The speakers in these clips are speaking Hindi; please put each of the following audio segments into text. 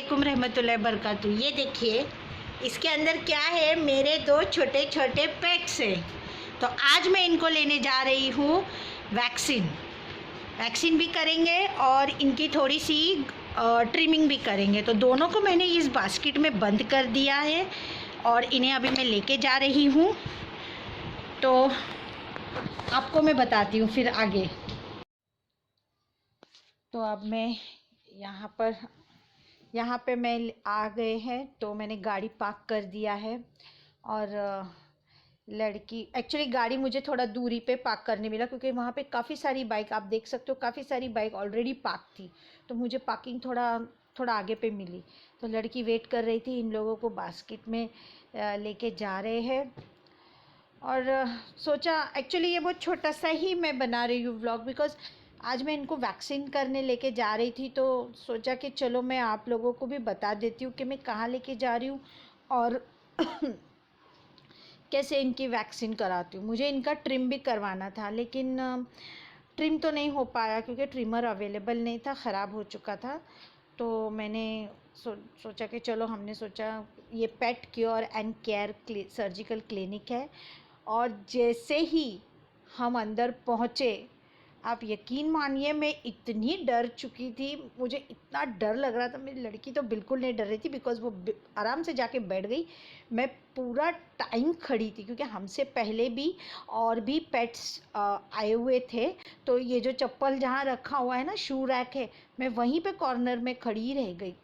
वालेकुम रहमतुल्लाहि बरकातु। ये देखिए इसके अंदर क्या है, मेरे दो छोटे छोटे पेट्स हैं। तो आज मैं इनको लेने जा रही हूँ वैक्सीन भी करेंगे और इनकी थोड़ी सी ट्रिमिंग भी करेंगे। तो दोनों को मैंने इस बास्केट में बंद कर दिया है और इन्हें अभी मैं लेके जा रही हूँ। तो आपको मैं बताती हूँ फिर आगे। तो अब मैं यहाँ पे मैं आ गए हैं, तो मैंने गाड़ी पार्क कर दिया है। और लड़की एक्चुअली गाड़ी मुझे थोड़ा दूरी पे पार्क करने मिला, क्योंकि वहाँ पे काफ़ी सारी बाइक, आप देख सकते हो काफ़ी सारी बाइक ऑलरेडी पार्क थी। तो मुझे पार्किंग थोड़ा आगे पे मिली। तो लड़की वेट कर रही थी, इन लोगों को बास्केट में लेके जा रहे हैं। और सोचा एक्चुअली ये बहुत छोटा सा ही मैं बना रही हूँ व्लॉग, बिकॉज़ आज मैं इनको वैक्सीन करने लेके जा रही थी। तो सोचा कि चलो मैं आप लोगों को भी बता देती हूँ कि मैं कहाँ लेके जा रही हूँ और कैसे इनकी वैक्सीन कराती हूँ। मुझे इनका ट्रिम भी करवाना था, लेकिन ट्रिम तो नहीं हो पाया क्योंकि ट्रिमर अवेलेबल नहीं था, ख़राब हो चुका था। तो मैंने सोचा कि चलो, हमने सोचा ये pet cure and care surgical clinic है। और जैसे ही हम अंदर पहुँचे, आप यकीन मानिए मैं इतनी डर चुकी थी, मुझे इतना डर लग रहा था। मेरी लड़की तो बिल्कुल नहीं डर रही थी, बिकॉज़ वो आराम से जाके बैठ गई। मैं पूरा टाइम खड़ी थी क्योंकि हमसे पहले भी और भी पेट्स आए हुए थे। तो ये जो चप्पल जहाँ रखा हुआ है ना, शू रैक है, मैं वहीं पे कॉर्नर में खड़ी रह गई।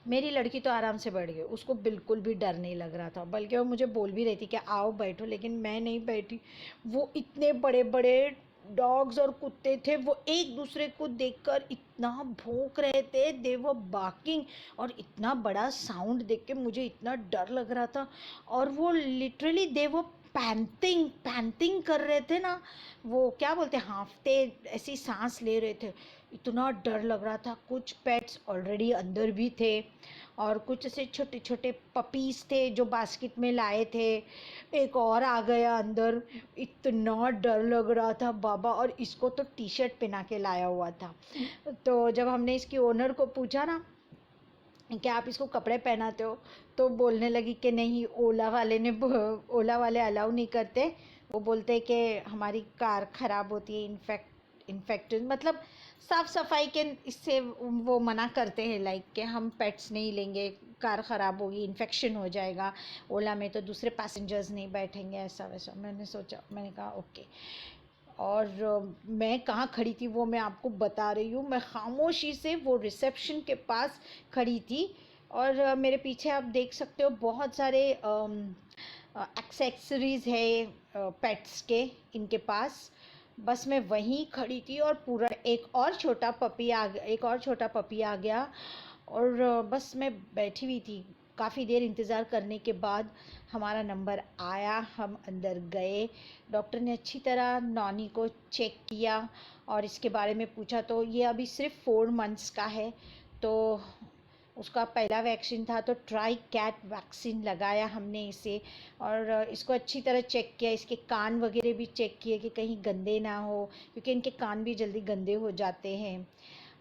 मेरी लड़की तो आराम से बैठ गई, उसको बिल्कुल भी डर नहीं लग रहा था, बल्कि वो मुझे बोल भी रही थी कि आओ बैठो, लेकिन मैं नहीं बैठी। वो इतने बड़े बड़े डॉग्स और कुत्ते थे, वो एक दूसरे को देखकर इतना भौंक रहे थे, दे वर बार्किंग। और इतना बड़ा साउंड देख के मुझे इतना डर लग रहा था। और वो लिटरली दे वर पैंटिंग कर रहे थे ना, वो क्या बोलते हैं, हाँफते, ऐसी सांस ले रहे थे। इतना डर लग रहा था। कुछ पेट्स ऑलरेडी अंदर भी थे और कुछ ऐसे छोटे छोटे पपीज़ थे जो बास्केट में लाए थे। एक और आ गया अंदर, इतना डर लग रहा था बाबा। और इसको तो टी शर्ट पहना के लाया हुआ था। तो जब हमने इसकी ओनर को पूछा ना कि आप इसको कपड़े पहनाते हो, तो बोलने लगी कि नहीं, ओला वाले अलाउ नहीं करते। वो बोलते कि हमारी कार ख़राब होती है, इन्फेक्ट मतलब साफ़ सफाई के इससे वो मना करते हैं, लाइक कि हम पेट्स नहीं लेंगे, कार ख़राब होगी, इन्फेक्शन हो जाएगा, ओला में तो दूसरे पैसेंजर्स नहीं बैठेंगे, ऐसा वैसा। मैंने कहा ओके। और मैं कहाँ खड़ी थी वो मैं आपको बता रही हूँ। मैं खामोशी से वो रिसेप्शन के पास खड़ी थी। और मेरे पीछे आप देख सकते हो बहुत सारे एक्सेसरीज़ है पेट्स के इनके पास। बस मैं वहीं खड़ी थी और पूरा एक और छोटा पपी आ गया। और बस मैं बैठी हुई थी। काफ़ी देर इंतज़ार करने के बाद हमारा नंबर आया, हम अंदर गए। डॉक्टर ने अच्छी तरह नॉनी को चेक किया और इसके बारे में पूछा। तो ये अभी सिर्फ 4 मंथ्स का है। तो उसका पहला वैक्सीन था, तो ट्राई कैट वैक्सीन लगाया हमने इसे। और इसको अच्छी तरह चेक किया, इसके कान वगैरह भी चेक किए कि कहीं गंदे ना हो, क्योंकि इनके कान भी जल्दी गंदे हो जाते हैं।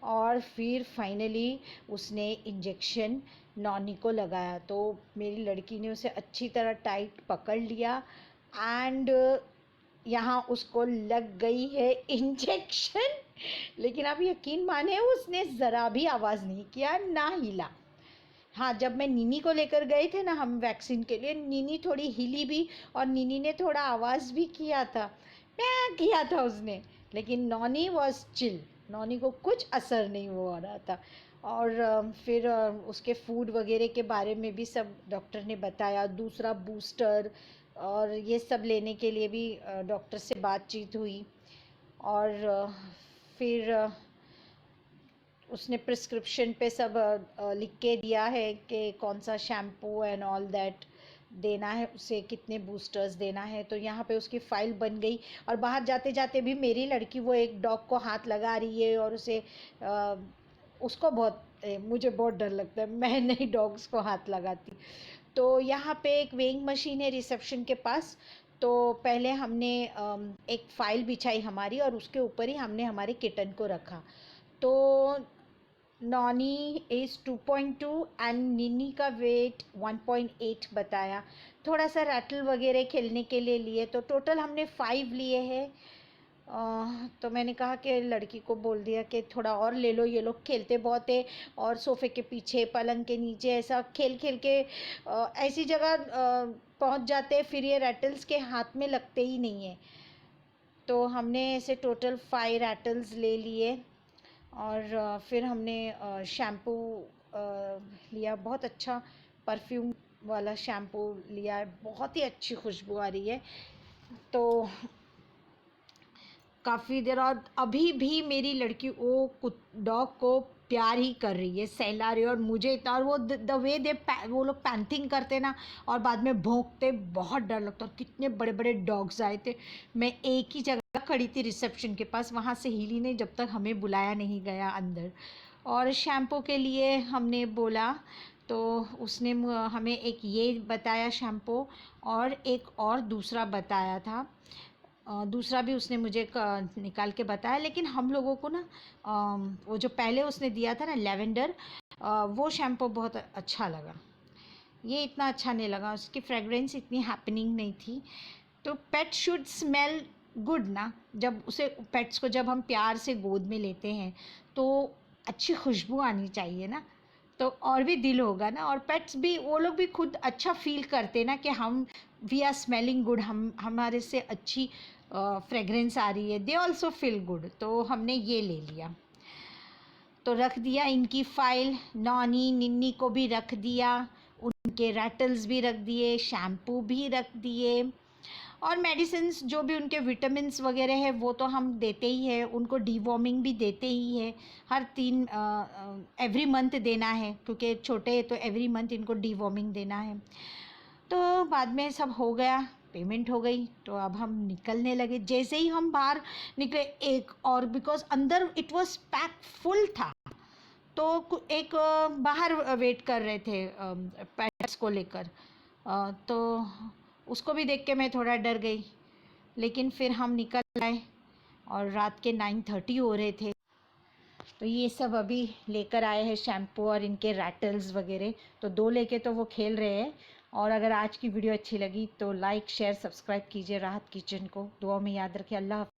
और फिर फाइनली उसने इंजेक्शन नॉनी को लगाया। तो मेरी लड़की ने उसे अच्छी तरह टाइट पकड़ लिया एंड यहाँ उसको लग गई है इंजेक्शन। लेकिन आप यकीन माने, उसने ज़रा भी आवाज़ नहीं किया, ना हिला। हाँ, जब मैं नीनी को लेकर गए थे ना हम वैक्सीन के लिए, नीनी थोड़ी हिली भी और नीनी ने थोड़ा आवाज़ भी किया था, मैं किया था उसने। लेकिन नॉनी वॉज चिल, नॉनी को कुछ असर नहीं हो रहा था। और फिर उसके फूड वगैरह के बारे में भी सब डॉक्टर ने बताया, दूसरा बूस्टर और ये सब लेने के लिए भी डॉक्टर से बातचीत हुई। और फिर उसने प्रिस्क्रिप्शन पे सब लिख के दिया है कि कौन सा शैम्पू एंड ऑल दैट देना है उसे, कितने बूस्टर्स देना है। तो यहाँ पे उसकी फ़ाइल बन गई। और बाहर जाते जाते भी मेरी लड़की वो एक डॉग को हाथ लगा रही है और उसे उसको मुझे बहुत डर लगता है, मैं नहीं डॉग्स को हाथ लगाती। तो यहाँ पे एक वेइंग मशीन है रिसेप्शन के पास। तो पहले हमने एक फ़ाइल बिछाई हमारी और उसके ऊपर ही हमने हमारे किटन को रखा। तो नॉनी इज़ 2.2 एंड निन्नी का वेट 1.8 बताया। थोड़ा सा रैटल वगैरह खेलने के लिए लिए, तो टोटल हमने 5 लिए हैं। तो मैंने कहा कि लड़की को बोल दिया कि थोड़ा और ले लो, ये लोग खेलते बहुत है और सोफ़े के पीछे पलंग के नीचे ऐसा खेल खेल के ऐसी जगह पहुंच जाते हैं, फिर ये रैटल्स के हाथ में लगते ही नहीं है। तो हमने ऐसे टोटल 5 रैटल्स ले लिए। और फिर हमने शैम्पू लिया, बहुत अच्छा परफ्यूम वाला शैम्पू लिया है, बहुत ही अच्छी खुशबू आ रही है। तो काफ़ी देर, और अभी भी मेरी लड़की वो डॉग को प्यार ही कर रही है, सहला रही है। और मुझे इतना, और वो द वे दे वो लोग पैंथिंग करते ना और बाद में भौंकते, बहुत डर लगता। और कितने बड़े बड़े डॉग्स आए थे। मैं एक ही जगह खड़ी थी रिसेप्शन के पास, वहाँ से हिली नहीं जब तक हमें बुलाया नहीं गया अंदर। और शैम्पू के लिए हमने बोला तो उसने हमें एक ये बताया शैम्पू, और एक और दूसरा बताया था। दूसरा भी उसने मुझे निकाल के बताया, लेकिन हम लोगों को ना वो जो पहले उसने दिया था ना लेवेंडर, वो शैम्पू बहुत अच्छा लगा। ये इतना अच्छा नहीं लगा, उसकी फ्रेगरेंस इतनी हैपनिंग नहीं थी। तो पेट शुड स्मेल गुड ना, जब उसे पेट्स को जब हम प्यार से गोद में लेते हैं तो अच्छी खुशबू आनी चाहिए ना, तो और भी दिल होगा ना। और पेट्स भी, वो लोग भी खुद अच्छा फील करते ना कि हम वी आर स्मेलिंग गुड, हम हमारे से अच्छी फ्रेगरेंस आ रही है, दे ऑल्सो फील गुड। तो हमने ये ले लिया, तो रख दिया इनकी फ़ाइल। नॉनी निन्नी को भी रख दिया, उनके रैटल्स भी रख दिए, शैम्पू भी रख दिए, और मेडिसिन्स जो भी उनके विटामिन्स वगैरह है वो तो हम देते ही है। उनको डीवॉर्मिंग भी देते ही है, हर 3 एवरी मंथ देना है, क्योंकि छोटे हैं तो एवरी मंथ इनको डीवॉर्मिंग देना है। तो बाद में सब हो गया, पेमेंट हो गई, तो अब हम निकलने लगे। जैसे ही हम बाहर निकले, एक और, बिकॉज अंदर इट वाज पैक फुल था, तो एक बाहर वेट कर रहे थे पेट्स को लेकर। तो उसको भी देख के मैं थोड़ा डर गई, लेकिन फिर हम निकल आए और रात के 9:30 हो रहे थे। तो ये सब अभी लेकर आए हैं शैम्पू और इनके रैटल्स वगैरह। तो 2 लेके तो वो खेल रहे हैं। और अगर आज की वीडियो अच्छी लगी तो लाइक शेयर सब्सक्राइब कीजिए राहत किचन को। दुआ में याद रखें। अल्लाह हाफ़िज़।